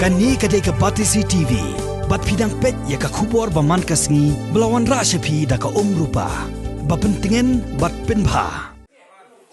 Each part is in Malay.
Kani kadai ke Batisi TV. Bat pidang pet ya ka khubor baman kasngi belawan ra shapi da ka rupa. Bapentingan bat Pynbna.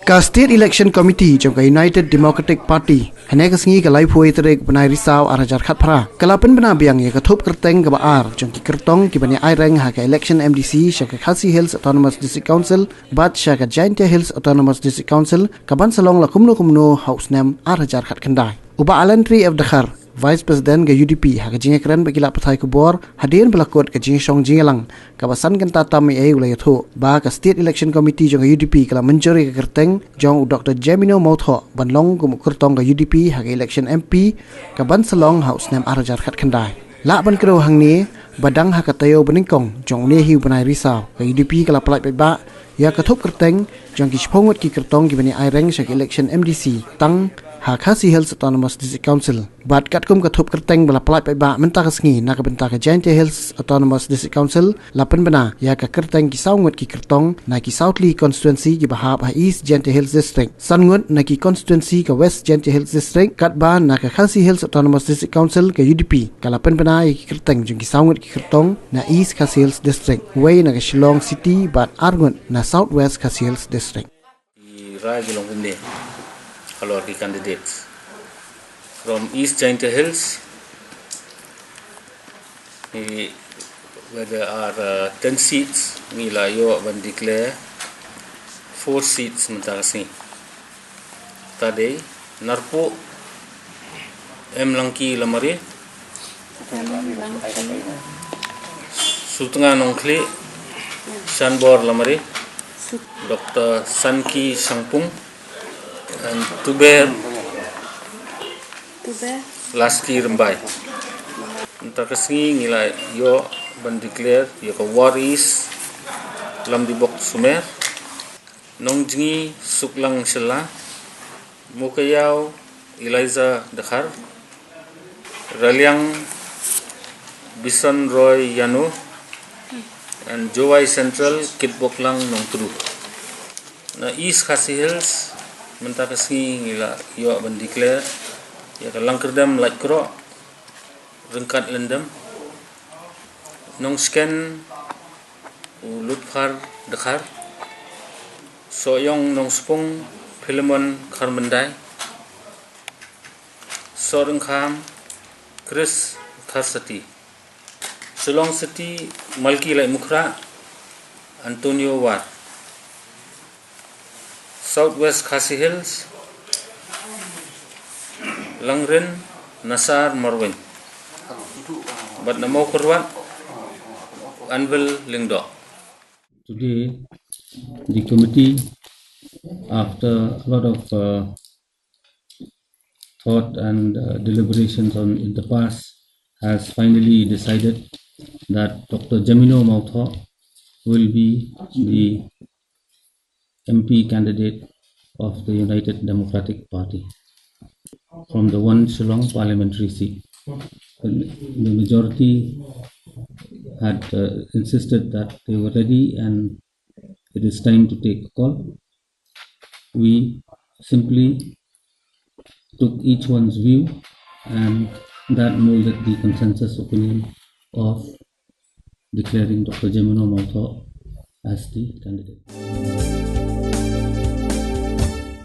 Ka State Election Committee trong ka United Democratic Party hane kasngi ka lai phoi terek banai risau arajar khat phara. Kala Pynbna biang ya ka thop Kyrtong ka baar trong ki Kyrtong ki bani ai rang ha ka election MDC sha ka Khasi Hills Autonomous District Council bat sha ka Giant Hills Autonomous District Council ka ban salong la kumno house nam arajar khat khandai. Uba alantri of Dakhar Vice President ke UDP ha kajing keren bagi lap pathai kubor hadirin belakot kajing song jingelang kawasan kan tatam ai ulai tho ba ka State Election Committee jong UDP kala menjori ke Kyrtong jong Dr. Jemino Mawthoh banlong ku Kyrtong ke UDP ha election MP ka ban salong house nam arajar khat khandai la ban kro hang ni badang ha katayo beningkong jong ne hiu banai risau ke UDP kala palai ba ya ka thop Kyrtong jong ki chphongot ki Kyrtong ki bani ai rang sa election MDC tang ha Khasi Hills Autonomous District Council bat kat kum ka thop Kyrtong bala palai ba menta ka sngi na ka benta ka Giant Hills Autonomous District Council la Pynbna ya ka Kyrtong ki saungot ki Kyrtong na ki Southly constituency ki bahab ha East Giant Hills District sangot na ki constituency ka West Giant Hills District kat ba na ka Khasi Hills Autonomous District Council ka UDP kala Pynbna ki Kyrtong jong ki saungot ki Kyrtong na East Khasi Hills District way na ka Shillong City bat arngot na Southwest Khasi Hills District Kalau the candidates from East Giant Hills, where there are 10 seats, nila yo ban declare 4 seats mentarasi. Tadi narpo langki lamari, Sultanga nongkli, Shanbor lamari, Dr. Sanki Sangpung. And Tuber Laski Rambai. Entah kesini nilai yo ban declare yo ka waris lam di bok sumer nongjingi suklang shela mukayau Eliza Dakhar Raliang Bison Roy Yano and Jowai Central Kitboklang Nongtru. Na East Khasi Hills menta kasih ngila yo ban declare ya ka langkerdam like kro rengkat lendam nong scan lutphar Dakhar soyong nong spong Philemon Kharmandai soreng kham Chris Tharsati Shillong City Malki Lai Mukhra Antonio Wat Southwest Khasi Hills, Langren, Nasar, Marwin. But namo kurwat, Anvil Lingdo. Today, the committee, after a lot of thought and deliberations in the past, has finally decided that Dr. Jemino Mawthoh will be the MP candidate of the United Democratic Party from the one Shillong parliamentary seat. The majority had insisted that they were ready and it is time to take a call. We simply took each one's view and that molded the consensus opinion of declaring Dr. Jemino Mawthoh as the candidate.